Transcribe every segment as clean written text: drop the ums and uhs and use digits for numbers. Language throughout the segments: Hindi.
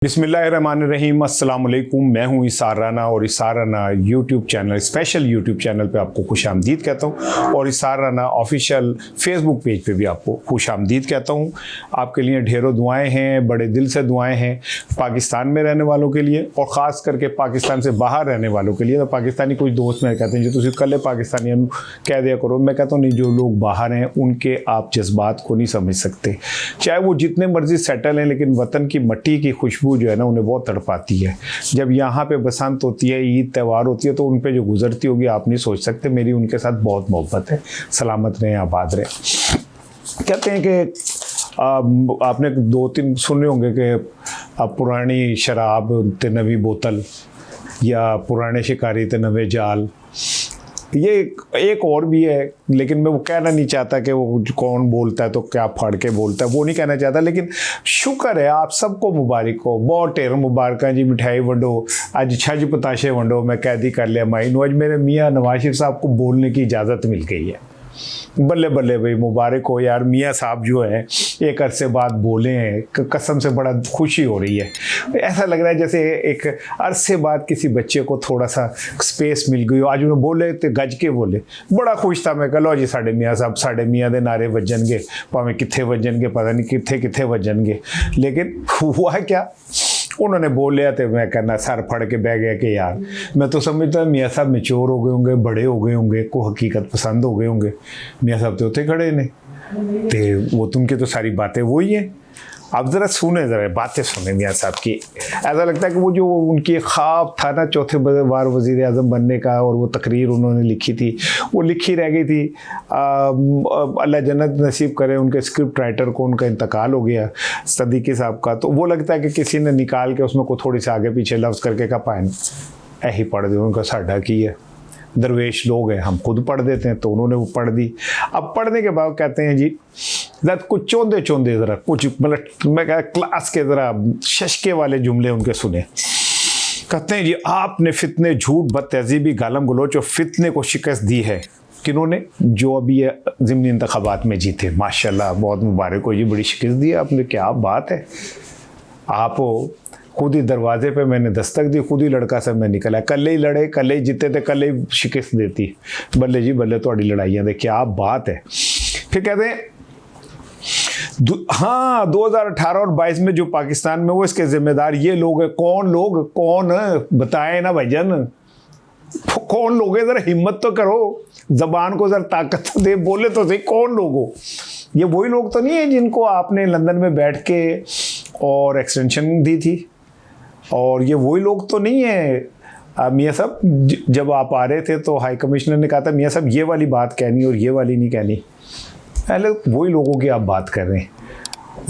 बिस्मिल्लाहिर्रहमानिर्रहीम, अस्सलाम वालेकुम। मैं हूँ इसार राना और Isar Rana YouTube channel, special YouTube channel पे आपको खुशामदीद कहता हूँ और Isar Rana official Facebook page पे भी आपको खुशामदीद कहता हूँ। आपके लिए ढेरों दुआएं हैं, बड़े दिल से दुआएं हैं पाकिस्तान में रहने वालों के लिए और ख़ास करके पाकिस्तान से बाहर रहने वालों के लिए। तो पाकिस्तानी कुछ दोस्त मेरे कहते हैं जो तुम कल पाकिस्तानी कह दिया करो, मैं कहता हूँ नहीं, जो लोग बाहर हैं उनके आप जज्बात को नहीं समझ सकते। चाहे वो जितने मर्जी सेटल हैं, लेकिन वतन की मट्टी की खुशबू जो है ना उन्हें बहुत तड़पाती है। जब यहाँ पे बसंत होती है, ईद त्यौहार होती है, तो उन पे जो गुजरती होगी आप नहीं सोच सकते। मेरी उनके साथ बहुत मोहब्बत है। सलामत रहें, आबाद रहें। कहते हैं कि आपने दो तीन सुने होंगे कि पुरानी शराब ते नवी बोतल या पुराने शिकारी ते नवे जाल। ये एक और भी है, लेकिन मैं वो कहना नहीं चाहता कि वो कौन बोलता है तो क्या फाड़ के बोलता है, वो नहीं कहना चाहता। लेकिन शुक्र है आप सबको मुबारक हो, बहुत ढेर मुबारक जी। मिठाई वंडो, अज छज पताशे वंडो, मैं कैदी कर लिया माई नू। अज मेरे मियाँ नवाज शरीफ साहब को बोलने की इजाज़त मिल गई है। बल्ले बल्ले भाई, मुबारक हो यार। मियाँ साहब जो है एक अरसे बाद बोले हैं, कसम से बड़ा खुशी हो रही है। ऐसा लग रहा है जैसे एक अरसे बाद किसी बच्चे को थोड़ा सा स्पेस मिल गई हो। आज उन्होंने बोले तो गज के बोले, बड़ा खुश था। मैं कह लो जी साढ़े मियाँ साहब, साढ़े मियाँ दे नारे वजनगे, भावें कित्थे वजनगे, पता नहीं कित्थे वजनगे, लेकिन हुआ क्या, उन्होंने बोलिया तो मैं कहना सर फड़ के बह गया कि यार मैं तो समझता मियाँ साहब मैच्योर हो गए होंगे, बड़े हो गए होंगे, को हकीकत पसंद हो गए होंगे। मियाँ साहब तो उतने खड़े ने तो वो तुमकी तो सारी बातें वही हैं। आप ज़रा सुने, ज़रा बातें सुने मियाँ साहब की। ऐसा लगता है कि वो जो उनकी ख्वाब था ना चौथे बार वज़ीर आज़म बनने का, और वो तकरीर उन्होंने लिखी थी, वो लिखी रह गई थी। अल्लाह जन्नत नसीब करे उनके स्क्रिप्ट राइटर को, उनका इंतकाल हो गया सदीकी साहब का। तो वो लगता है कि किसी ने निकाल के उसमें को थोड़ी सी आगे पीछे लफ्ज़ करके का पाइन ऐही पढ़ दी, उनका साढ़ा की है। दरवेश लोग हैं, हम खुद पढ़ देते हैं, तो उन्होंने वो पढ़ दी। अब पढ़ने के बाद कहते हैं जी कुछ चौंधे चौंधे ज़रा कुछ मतलब मैं कह क्लास के ज़रा शशके वाले जुमले उनके सुने। कहते हैं जी आपने फितने, झूठ, बदतहजीबी, गालम गलोच और फितने को शिकस्त दी है। किन्होंने? जो अभी ये ज़िमनी इंतखाबात में जीते। माशाल्लाह, बहुत मुबारक हो जी, बड़ी शिकस्त दी आपने, क्या बात है। आप खुद ही दरवाजे पे मैंने दस्तक दी, खुद ही लड़का सब मैं निकला, कल ही लड़े, कल ही जीते थे, कल ही शिकस्त देती। बल्ले जी बल्ले, थोड़ी लड़ाइयाँ दे, क्या बात है। फिर कहते हैं हाँ 2018 और 22 में जो पाकिस्तान में वो इसके जिम्मेदार ये लोग हैं। कौन लोग, कौन बताएं ना भाईजान, कौन लोग हैं? ज़रा हिम्मत तो करो, ज़बान को ज़रा ताकत दे, बोले तो सही कौन लोग हो। ये वही लोग तो नहीं है जिनको आपने लंदन में बैठ के और एक्सटेंशन दी थी, और ये वही लोग तो नहीं है। मियाँ साहब जब आप आ रहे थे तो हाई कमिश्नर ने कहा था मियाँ साहब ये वाली बात कहनी और ये वाली नहीं कहनी। पहले वही लोगों की आप बात कर रहे हैं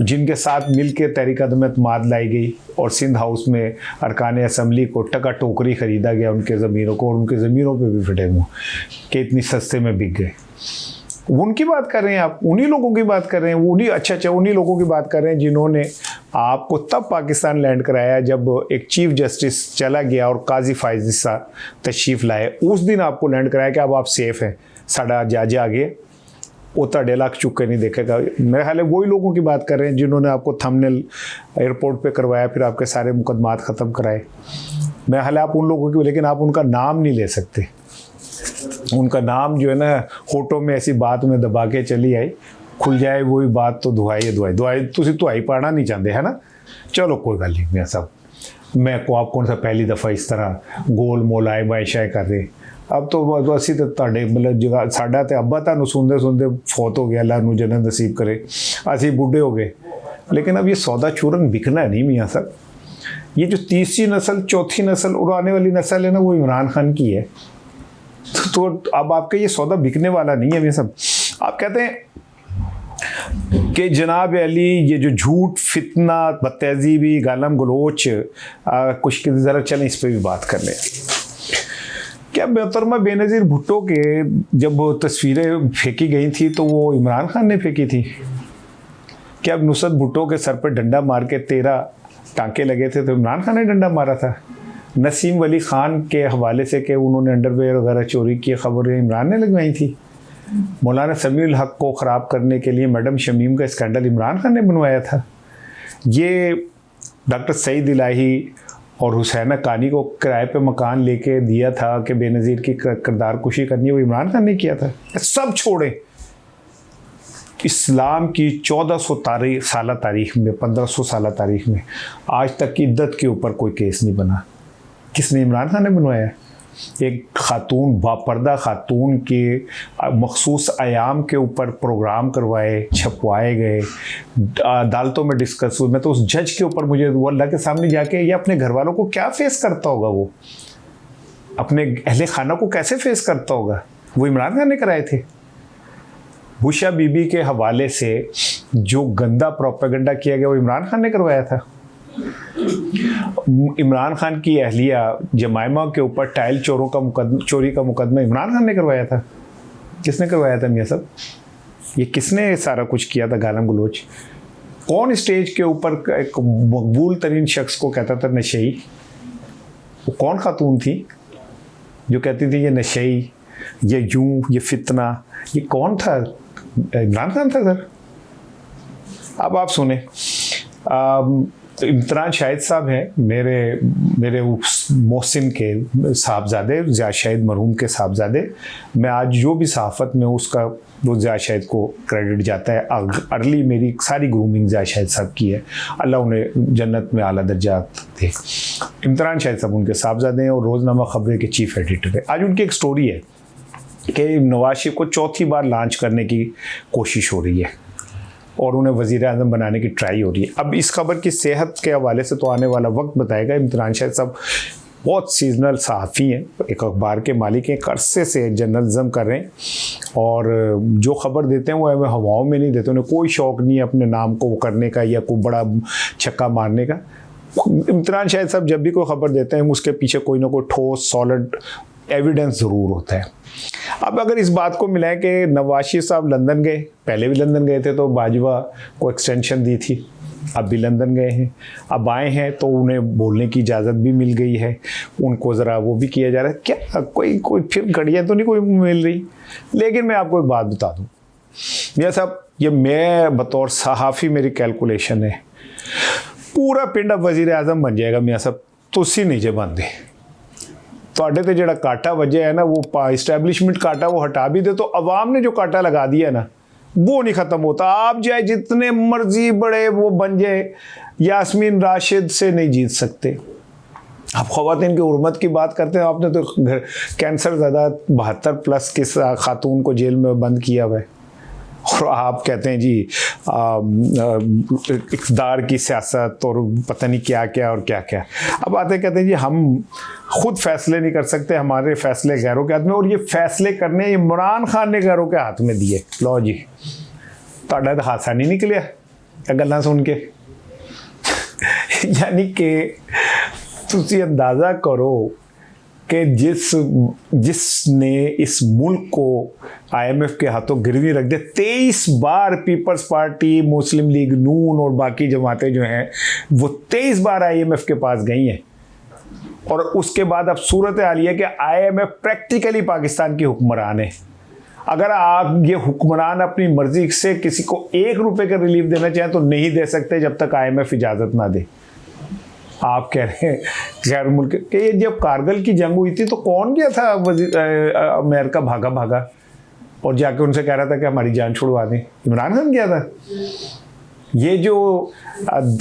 जिनके साथ मिल के तहरीक अदम एतमाद लाई गई और सिंध हाउस में अरकान असम्बली को टका टोकरी ख़रीदा गया उनके ज़मीरों को, और उनके ज़मीरों पे भी फिटे मुँह कि इतनी सस्ते में बिक गए। उनकी बात कर रहे हैं आप, उन्हीं लोगों की बात कर रहे हैं, उन्हीं उन्हीं लोगों की बात कर रहे हैं जिन्होंने आपको तब पाकिस्तान लैंड कराया जब एक चीफ जस्टिस चला गया और काजी फायज़ तशरीफ़ लाए। उस दिन आपको लैंड कराया कि अब आप सेफ़ हैं, साढ़ा जज आगे वो तड़े लाख चुक के नहीं देखेगा। मेरे ख्याल है वही लोगों की बात कर रहे हैं जिन्होंने आपको थंबनेल एयरपोर्ट पे करवाया, फिर आपके सारे मुकदमात ख़त्म कराए। मेरे ख्याल है आप उन लोगों की, लेकिन आप उनका नाम नहीं ले सकते। उनका नाम जो है ना होठों में ऐसी बात में दबा के चली आई, खुल जाए वही बात तो दुआई दुआई तुसी दुआई पाना नहीं चाहते है ना। चलो कोई गल नहीं मियाँ साहब, मैं को आप कौन सा पहली दफ़ा इस तरह गोल मोल आए बायशाएँ कर रहे। अब तो असी तो तुहाडे मतलब जगह साडा तो अब्बा तुहानू सुनते सुनते फौत हो गया, अल्लाह नू जन्नत नसीब करे, असी बूढ़े हो गए। लेकिन अब ये सौदा चूरन बिकना नहीं मियाँ साहब। ये जो तीसरी नस्ल, चौथी नस्ल और आने वाली नस्ल है ना, वो इमरान खान की है। तो अब आपका ये सौदा बिकने वाला नहीं है मियाँ साहब। आप कहते हैं कि जनाब अली ये जो झूठ, फितना, बदतहजीबी, गालम गलोच, कुछ ज़रा चलें इस पर भी बात कर लें। क्या मोहतरमा बेनज़ीर भुट्टो के जब तस्वीरें फेंकी गई थी तो वो इमरान खान ने फेंकी थी? क्या अब नुसरत भुट्टो के सर पर डंडा मार के 13 टांके लगे थे तो इमरान खान ने डंडा मारा था? नसीम वली ख़ान के हवाले से कि उन्होंने अंडरवेयर वगैरह चोरी की खबरें इमरान ने लगवाई थी। मौलाना समीउल हक को ख़राब करने के लिए मैडम शमीम का स्कैंडल इमरान खान ने बनवाया था। ये डॉक्टर सईद इलाही और हुसैना कानी को किराए पे मकान लेके दिया था कि बेनज़ीर की किरदार कुशी करनी है, वो इमरान खान ने किया था। सब छोड़े, इस्लाम की 1400 साल तारीख में, 1500 साल तारीख में आज तक की इद्दत के ऊपर कोई केस नहीं बना। किसने? इमरान खान ने बनवाया। एक खातून, बापर्दा खातून के मखसूस आयाम के ऊपर प्रोग्राम करवाए, छपवाए गए, अदालतों में डिस्कस हुए। मैं तो उस जज के ऊपर, मुझे वो अल्लाह के सामने जाके, ये अपने घर वालों को क्या फेस करता होगा, वो अपने अहले खाना को कैसे फेस करता होगा। वो इमरान खान ने कराए थे। बुशा बीबी के हवाले से जो गंदा प्रोपेगेंडा किया गया वो इमरान खान ने करवाया था। इमरान खान की अहलिया जमाइमा के ऊपर टाइल चोरी का मुकदमा इमरान खान ने करवाया था। किसने करवाया था मियाँ साहब? ये किसने सारा कुछ किया था? गालम गलोच। कौन स्टेज के ऊपर एक मकबूल तरीन शख्स को कहता था नशेई? वो कौन खातून थी जो कहती थी ये नशेई, ये यूं, ये फितना? ये कौन था? इमरान खान था सर। अब आप सुने, इम्तियाज़ शाहिद साहब हैं, मेरे मोहसिन के साहबजादे, ज़िया शाहिद मरहूम के साहबजादे। मैं आज जो भी सहाफ़त में उसका वो ज़िया शाहिद को क्रेडिट जाता है। अर्ली मेरी सारी ग्रूमिंग ज़िया शाहिद साहब की है, अल्लाह उन्हें जन्नत में आला दर्जात थे। इम्तियाज़ शाहिद साहब उनके साहबजादे हैं और रोज़नामा ख़बरें के चीफ एडिटर है। आज उनकी एक स्टोरी है कि नवाज शरीफ को चौथी बार लॉन्च करने की कोशिश हो रही है और उन्हें वज़ीर आज़म बनाने की ट्राई हो रही है। अब इस खबर की सेहत के हवाले से तो आने वाला वक्त बताएगा। इम्तियाज़ शाहिद साहब बहुत सीजनल सहाफ़ी हैं, एक अखबार के मालिक हैं, एक अरसे से जर्नलिज्म कर रहे हैं और जो खबर देते हैं वो हमें हवाओं में नहीं देते। उन्हें कोई शौक़ नहीं है अपने नाम को करने का या कोई बड़ा छक्का मारने का। इम्तियाज़ शाहिद साहब जब भी कोई खबर देते हैं उसके पीछे कोई ना कोई ठोस सॉलिड एविडेंस ज़रूर होता है। अब अगर इस बात को मिलाएं कि नवाज शरीफ साहब लंदन गए, पहले भी लंदन गए थे तो बाजवा को एक्सटेंशन दी थी, अब भी लंदन गए हैं, अब आए हैं तो उन्हें बोलने की इजाज़त भी मिल गई है, उनको ज़रा वो भी किया जा रहा है। क्या कोई फिर घड़ियाँ तो नहीं कोई मिल रही। लेकिन मैं आपको एक बात बता दूँ मियाँ साहब, ये मैं बतौर सहाफ़ी मेरी कैलकुलेशन है, पूरा पिंड अब वज़ीर आज़म बन जाएगा मियाँ साहब, तुसी नीचे बंदे ਤੁਹਾਡੇ ਤੇ ਜਿਹੜਾ काटा वजह है ना, वो इस्टेब्लिशमेंट काटा वो हटा भी दे तो अवाम ने जो काटा लगा दिया है ना वो नहीं ख़त्म होता। आप चाहे जितने मर्जी बड़े वो बन जाए, यास्मीन राशिद से नहीं जीत सकते। आप ख़वातीन की उर्मत की बात करते हैं, आपने तो कैंसर ज़्यादा 72+ किस खातून को जेल में बंद किया हुआ है और आप कहते हैं जी इक़्तिदार की सियासत और पता नहीं क्या क्या और क्या क्या। अब आते कहते हैं जी हम खुद फैसले नहीं कर सकते, हमारे फैसले गैरों के हाथ में, और ये फैसले करने इमरान खान ने गैरों के हाथ में दिए। लो जी, ਤੁਹਾਡਾ तो हादसा नहीं निकलिया गल्लां सुन के। यानी कि तुसी अंदाज़ा करो कि जिसने इस मुल्क को IMF के हाथों गिरवी रख दिया। 23 बार पीपल्स पार्टी, मुस्लिम लीग नून और बाकी जमातें जो हैं वो 23 बार IMF के पास गई हैं और उसके बाद अब सूरत हाल है कि IMF प्रैक्टिकली पाकिस्तान की हुक्मरान है। अगर आप ये हुक्मरान अपनी मर्जी से किसी को 1 रुपये का रिलीफ देना चाहें तो नहीं दे सकते जब तक IMF इजाज़त ना दे। आप कह रहे हैं गैर मुल्क के, जब कारगिल की जंग हुई थी तो कौन गया था अमेरिका भागा और जाके उनसे कह रहा था कि हमारी जान छुड़वा दें? इमरान खान गया था। ये जो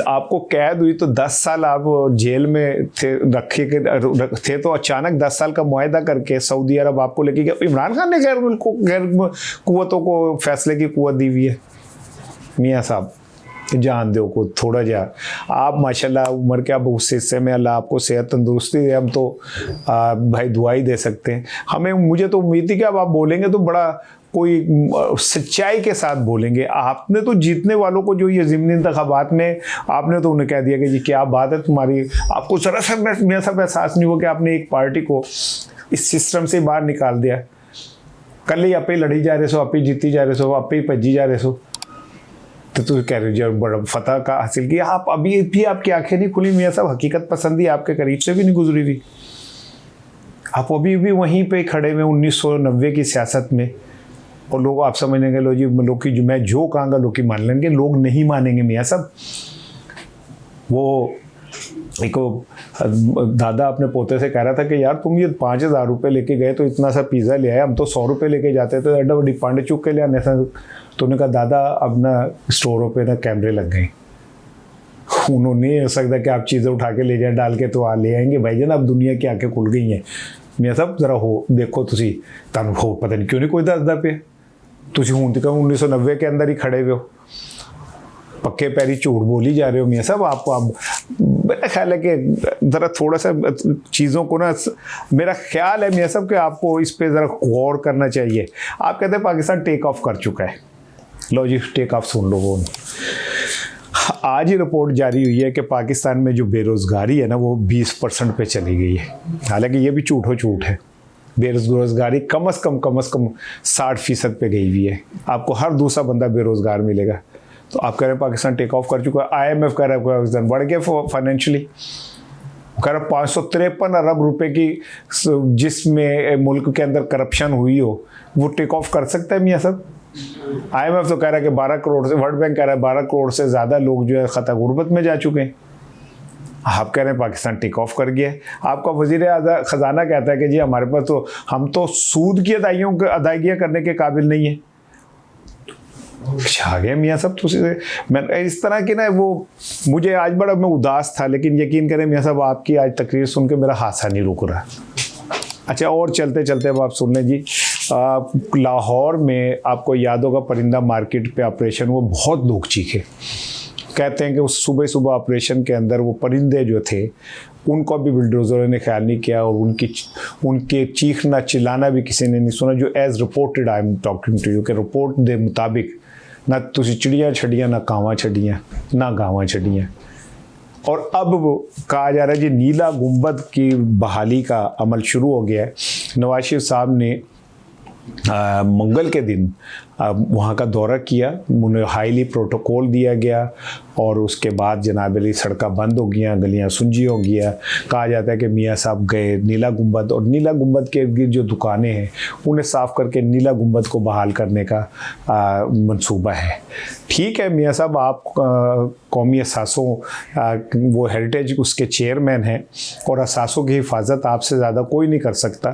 आपको कैद हुई तो 10 साल आप जेल में थे तो अचानक 10 साल का मुआहदा करके सऊदी अरब आपको लेके गया। इमरान खान ने गैर कुव्वतों को फैसले की कुव्वत दी हुई है। मियाँ साहब जान दो को थोड़ा जा, आप माशाल्लाह उम्र के अब उस हिस्से में अल्लाह आपको सेहत तंदुरुस्ती दे, हम तो भाई दुआ ही दे सकते हैं। मुझे तो उम्मीद थी कि अब आप बोलेंगे तो बड़ा कोई सच्चाई के साथ बोलेंगे। आपने तो जीतने वालों को जो ये ज़िमनी इंतखाबात में आपने तो उन्हें कह दिया कि जी क्या बात है तुम्हारी, आपको ज़रा सा मेरा सब एहसास नहीं हुआ कि आपने एक पार्टी को इस सिस्टम से बाहर निकाल दिया। कल ही आप ही लड़ी जा रहे सो, आप ही जीती जा रहे सो, आप ही भज्जी जा रहे सो, तो कह रहे जब बड़ा फतह का हासिल किया। आप अभी भी आपकी आंखें नहीं खुली मियाँ साहब, हकीकत पसंदी आपके करीब से भी नहीं गुजरी थी। आप अभी भी वहीं पे खड़े हुए 1990 की सियासत में, और लोग आप समझेंगे लो जी लोग की मैं जो कहूँगा लोग की मान लेंगे, लोग नहीं मानेंगे मियाँ साहब। वो एक दादा अपने पोते से कह रहा था कि यार तुम ये 5,000 रुपये लेके गए तो इतना सा पिज़्ज़ा ले आए, हम तो 100 रुपये लेके जाते तो एडा बड़ी पांडे चुक के ले आने से। तो उन्होंने कहा दादा अब ना स्टोरों पे ना कैमरे लग गए, उन्होंने नहीं हो सकता कि आप चीज़ें उठा के ले जाए डाल के तो ले आएंगे भाईजान, अब दुनिया की आंखें खुल गई हैं। मैं सब जरा हो देखो तुसी तुम हो पता नहीं क्यों नहीं कोई दसदा पे, तुसी हूँ तो 1990 के अंदर ही खड़े हुए हो, पक्के पैरी झूठ बोली जा रहे हो मियाँ साहब। आपको अब मेरा ख्याल है कि ज़रा थोड़ा सा चीज़ों को ना, मेरा ख्याल है मियाँ साहब कि आपको इस पे ज़रा गौर करना चाहिए। आप कहते हैं पाकिस्तान टेक ऑफ कर चुका है, लो जी टेक ऑफ सुन लो। वो आज ही रिपोर्ट जारी हुई है कि पाकिस्तान में जो बेरोज़गारी है ना वो 20% पे चली गई है। हालांकि ये भी झूठ है, बेरोज़गारी कम से कम 60% पे गई हुई है। आपको हर दूसरा बंदा बेरोज़गार मिलेगा। तो आप कह रहे हैं पाकिस्तान टेक ऑफ कर चुका है। IMF कह रहा है पाकिस्तान बढ़ गया फाइनेंशियली, कह रहा 553 अरब रुपए की जिसमें मुल्क के अंदर करप्शन हुई हो वो टेक ऑफ कर सकता है मियाँ साहब। IMF तो कह रहा है कि 12 करोड़ से, वर्ल्ड बैंक कह रहा है 12 करोड़ से ज़्यादा लोग जो है ख़ता गुर्बत में जा चुके हैं। आप कह रहे हैं पाकिस्तान टेक ऑफ कर गया है। आपका वज़ीर ख़जाना कहता है कि जी हमारे पास तो, हम तो सूद की अदायगियाँ करने के काबिल नहीं है। आ गया मियाँ साहब। तो मैं इस तरह की ना वो, मुझे आज बड़ा मैं उदास था, लेकिन यकीन करें मियाँ साहब आपकी आज तकरीर सुन के मेरा हादसा नहीं रुक रहा। अच्छा, और चलते चलते अब आप सुन लें जी, लाहौर में आपको याद होगा परिंदा मार्केट पे ऑपरेशन, वो बहुत लोग चीखे। कहते हैं कि उस सुबह ऑपरेशन के अंदर वो परिंदे जो थे उनको भी बुलडोज़रों ने ख्याल नहीं किया और उनके चीखना चिल्लाना भी किसी ने नहीं सुना। जो as reported, I am talking to you, के रिपोर्ट के मुताबिक ना तुसी चिड़ियाँ छड़ियाँ, ना कावां छड़ियाँ, ना गावां छड़ियाँ। और अब कहा जा रहा है जी नीला गुंबद की बहाली का अमल शुरू हो गया है। नवाज शरीफ साहब ने मंगल के दिन वहाँ का दौरा किया, उन्हें हाईली प्रोटोकॉल दिया गया और उसके बाद जनाब अली सड़कें बंद हो गई, गलियाँ सुंजी हो गया। कहा जाता है कि मियाँ साहब गए नीला गुंबद, और नीला गुंबद के इर्द जो दुकानें हैं उन्हें साफ़ करके नीला गुंबद को बहाल करने का मंसूबा है। ठीक है मियाँ साहब, आप कौमी असासों वो हेरिटेज उसके चेयरमैन हैं और असासों की हिफाजत आपसे ज़्यादा कोई नहीं कर सकता।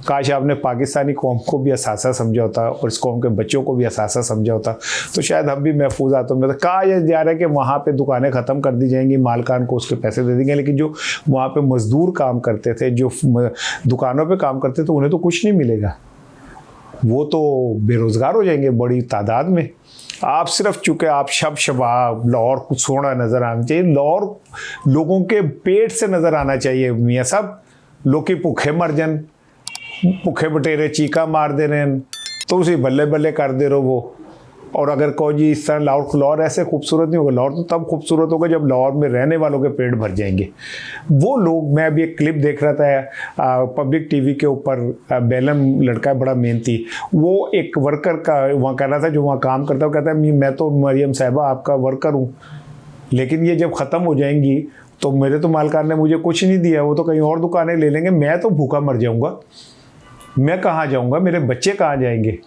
काश आपने पाकिस्तानी कौम को भी असासा समझा होता और इस कौम के बच्चों को भी असासा समझा होता तो शायद हम भी महफूज आते हैं। कहा यह जा रहा है कि वहाँ पे दुकानें ख़त्म कर दी जाएंगी, मालकान को उसके पैसे दे देंगे, लेकिन जो वहाँ पे मज़दूर काम करते थे, जो दुकानों पे काम करते थे, उन्हें तो कुछ नहीं मिलेगा, वो तो बेरोज़गार हो जाएंगे बड़ी तादाद में। आप सिर्फ चूँकि आप शबाब लाहौर कुछ सोना नज़र आना चाहिए, लाहौर लोगों के पेट से नज़र आना चाहिए मियाँ साहब। लोग की भुखे मर जान, भुखे बटेरे चीका मार दे रहे हैं तो उसे बल्ले बल्ले कर दे रहो वो। और अगर कहो जी इस तरह लाहौर ऐसे खूबसूरत नहीं होगा, लाहौर तो तब खूबसूरत होगा जब लाहौर में रहने वालों के पेट भर जाएंगे। वो लोग, मैं अभी एक क्लिप देख रहा था पब्लिक टीवी के ऊपर, बेलम लड़का बड़ा मेहनती, वो एक वर्कर का वहाँ कर रहा था जो वहाँ काम करता है, कहता है मैं तो मरियम साहिबा आपका वर्कर हूँ, लेकिन ये जब ख़त्म हो जाएंगी तो मेरे तो मालकान ने मुझे कुछ नहीं दिया, वो तो कहीं और दुकानें ले लेंगे, मैं तो भूखा मर जाऊँगा, मैं कहाँ जाऊँगा, मेरे बच्चे कहाँ जाएंगे।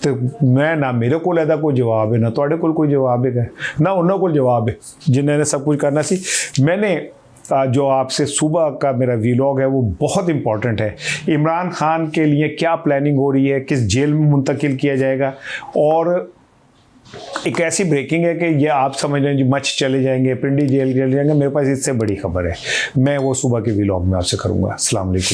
तो मैं ना मेरे को ऐसा कोई जवाब है ना ਤੁਹਾਡੇ ਕੋਲ कोई जवाब है ना उन्होंने कोई जवाब है जिन्होंने सब कुछ करना सी। मैंने जो आपसे सुबह का मेरा वीलॉग है वो बहुत इंपॉर्टेंट है। इमरान खान के लिए क्या प्लानिंग हो रही है, किस जेल में मुंतकिल किया जाएगा, और एक ऐसी ब्रेकिंग है कि ये आप समझ लें जी मच चले जाएंगे, पिंडी जेल चले जाएंगे। मेरे पास इससे बड़ी खबर है, मैं वो सुबह के वीलॉग में आपसे करूँगा। अस्सलाम वालेकुम।